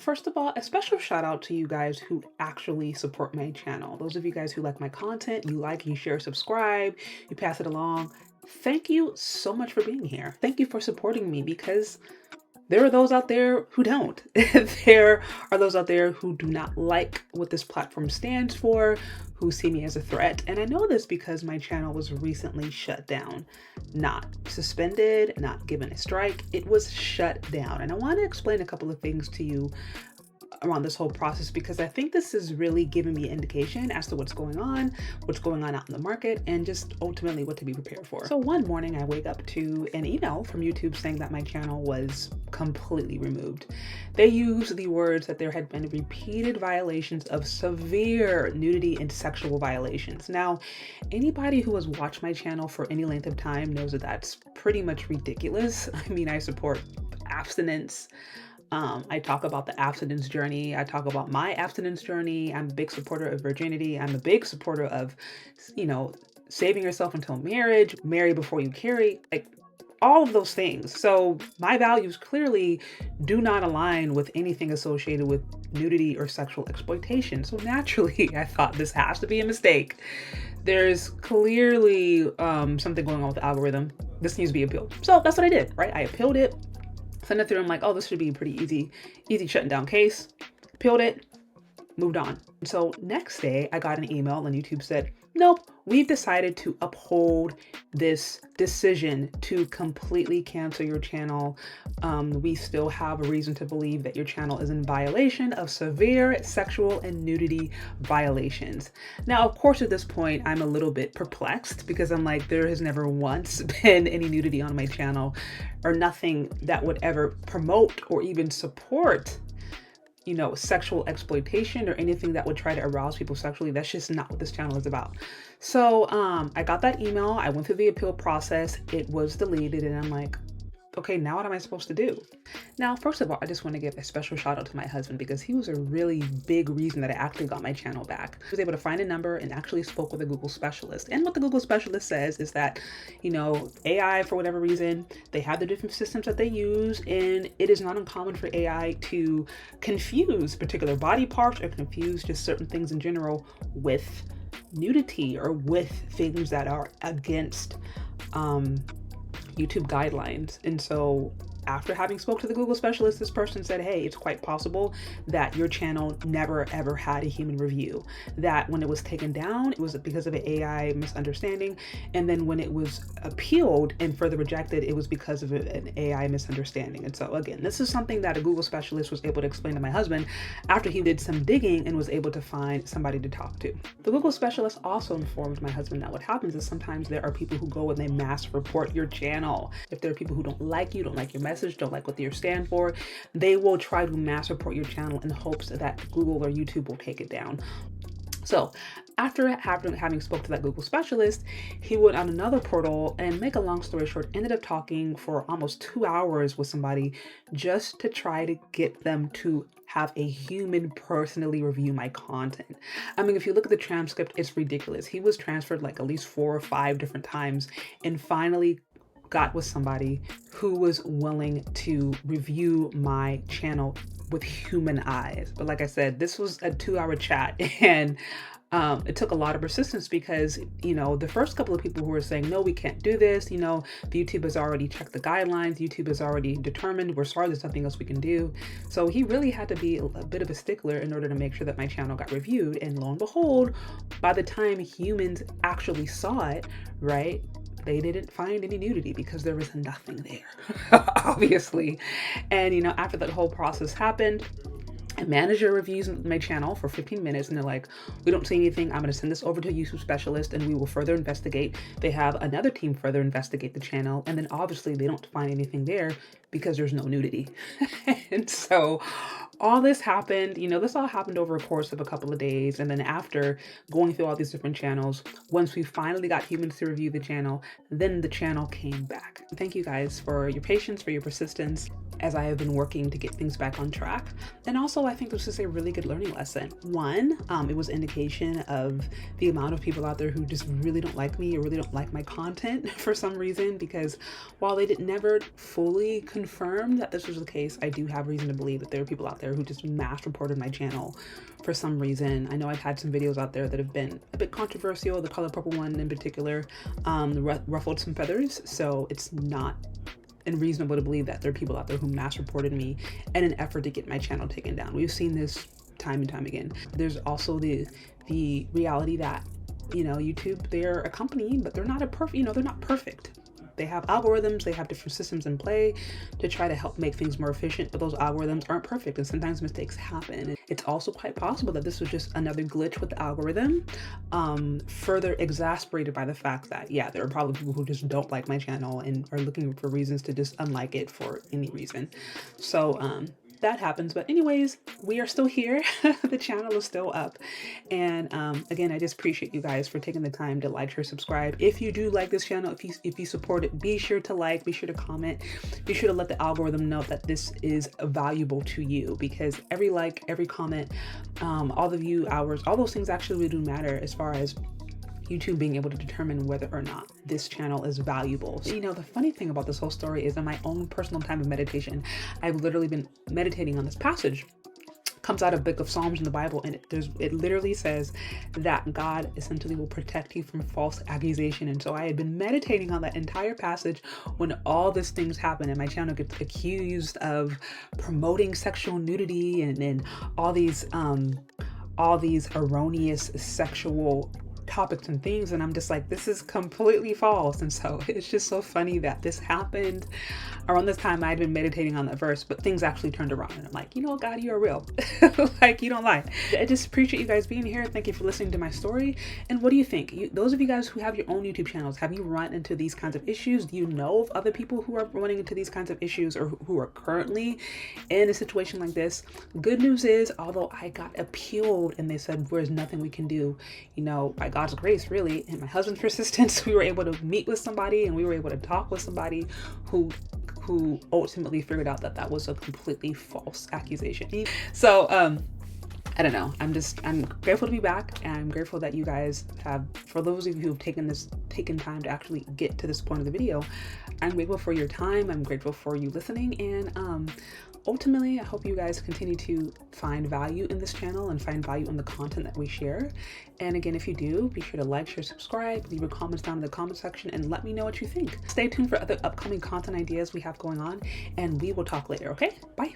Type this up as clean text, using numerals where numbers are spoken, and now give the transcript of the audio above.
First of all, a special shout out to you guys who actually support my channel. Those of you guys who like my content, you like, you share, subscribe, you pass it along. Thank you so much for being here. Thank you for supporting me because there are those out there who don't. There are those out there who do not like what this platform stands for, who see me as a threat. And I know this because my channel was recently shut down, not suspended, not given a strike. It was shut down. And I want to explain a couple of things to you around this whole process because I think this is really giving me an indication as to what's going on out in the market, and just ultimately what to be prepared for. So one morning I wake up to an email from YouTube saying that my channel was completely removed. They used the words that there had been repeated violations of severe nudity and sexual violations. Now, anybody who has watched my channel for any length of time knows that that's pretty much ridiculous. I mean, I support abstinence. I talk about the abstinence journey. I talk about my abstinence journey. I'm a big supporter of virginity. I'm a big supporter of, saving yourself until marriage, marry before you carry, like all of those things. So my values clearly do not align with anything associated with nudity or sexual exploitation. So naturally, I thought this has to be a mistake. There's clearly something going on with the algorithm. This needs to be appealed. So that's what I did, right? I appealed it. Sent it through. I'm like, oh, this should be a pretty easy shutting down case. Appealed it, moved on. So next day I got an email and YouTube said, nope, we've decided to uphold this decision to completely cancel your channel. We still have a reason to believe that your channel is in violation of severe sexual and nudity violations. Now, of course, at this point, I'm a little bit perplexed because I'm like, there has never once been any nudity on my channel or nothing that would ever promote or even support sexual exploitation or anything that would try to arouse people sexually. That's just not what this channel is about. So I got that email. I went through the appeal process. It was deleted, and I'm like, okay, now what am I supposed to do? Now, first of all, I just want to give a special shout out to my husband because he was a really big reason that I actually got my channel back. He was able to find a number and actually spoke with a Google specialist. And what the Google specialist says is that, AI, for whatever reason, they have the different systems that they use, and it is not uncommon for AI to confuse particular body parts or confuse just certain things in general with nudity or with things that are against YouTube guidelines. And so after having spoke to the Google specialist, this person said, hey, it's quite possible that your channel never ever had a human review, that when it was taken down, it was because of an AI misunderstanding. And then when it was appealed and further rejected, it was because of an AI misunderstanding. And so again, this is something that a Google specialist was able to explain to my husband after he did some digging and was able to find somebody to talk to. The Google specialist also informed my husband that what happens is sometimes there are people who go and they mass report your channel. If there are people who don't like you, don't like your message, don't like what you stand for, they will try to mass report your channel in hopes that Google or YouTube will take it down. So after having spoke to that Google specialist, he went on another portal and, make a long story short, ended up talking for almost 2 hours with somebody just to try to get them to have a human personally review my content. I mean, if you look at the transcript, it's ridiculous. He was transferred like at least 4 or 5 different times and finally got with somebody who was willing to review my channel with human eyes. But like I said, this was a 2-hour chat, and it took a lot of persistence because, the first couple of people who were saying, no, we can't do this. The YouTube has already checked the guidelines. YouTube has already determined, we're sorry, there's nothing else we can do. So he really had to be a bit of a stickler in order to make sure that my channel got reviewed. And lo and behold, by the time humans actually saw it, right, they didn't find any nudity because there was nothing there, obviously. And, after that whole process happened, a manager reviews my channel for 15 minutes and they're like, we don't see anything. I'm going to send this over to a YouTube specialist and we will further investigate. They have another team further investigate the channel. And then obviously they don't find anything there because there's no nudity. And so all this happened, this all happened over a course of a couple of days. And then after going through all these different channels, once we finally got humans to review the channel, then the channel came back. Thank you guys for your patience, for your persistence as I have been working to get things back on track. And also, I think this is a really good learning lesson. One, it was indication of the amount of people out there who just really don't like me or really don't like my content for some reason, because while they never fully confirm that this was the case, I do have reason to believe that there are people out there there who just mass reported my channel for some reason. I know I've had some videos out there that have been a bit controversial. The color purple one in particular ruffled some feathers, so it's not unreasonable to believe that there are people out there who mass reported me in an effort to get my channel taken down. We've seen this time and time again. There's also the reality that, you know, YouTube, they're a company, but they're not a perfect, you know, they're not perfect. They have algorithms, they have different systems in play to try to help make things more efficient, but those algorithms aren't perfect and sometimes mistakes happen. It's also quite possible that this was just another glitch with the algorithm, further exasperated by the fact that, yeah, there are probably people who just don't like my channel and are looking for reasons to just unlike it for any reason. So, that happens. But anyways, we are still here. The channel is still up. And again, I just appreciate you guys for taking the time to like, share, subscribe. If you do like this channel, if you support it, be sure to like, be sure to comment, be sure to let the algorithm know that this is valuable to you, because every like, every comment, all the view hours, all those things actually really do matter as far as YouTube being able to determine whether or not this channel is valuable. You know, the funny thing about this whole story is in my own personal time of meditation, I've literally been meditating on this passage. It comes out of Book of Psalms in the Bible, and it literally says that God essentially will protect you from false accusation. And so I had been meditating on that entire passage when all these things happen and my channel gets accused of promoting sexual nudity and all these erroneous sexual topics and things, and I'm just like, this is completely false. And so it's just so funny that this happened around this time. I'd been meditating on that verse, but things actually turned around, and I'm like, you know, God, you are real. Like, you don't lie. I just appreciate you guys being here. Thank you for listening to my story. And what do you think? Those of you guys who have your own YouTube channels, have you run into these kinds of issues? Do you know of other people who are running into these kinds of issues, or who are currently in a situation like this? Good news is, although I got appealed and they said there's nothing we can do, you know, by God's grace, really, and my husband's persistence, we were able to meet with somebody and we were able to talk with somebody who ultimately figured out that that was a completely false accusation. So I don't know, I'm grateful to be back, and I'm grateful that you guys have, for those of you who have taken time to actually get to this point of the video, I'm grateful for your time. I'm grateful for you listening, and ultimately, I hope you guys continue to find value in this channel and find value in the content that we share. And again, if you do, be sure to like, share, subscribe, leave your comments down in the comment section, and let me know what you think. Stay tuned for other upcoming content ideas we have going on, and we will talk later, okay? Bye.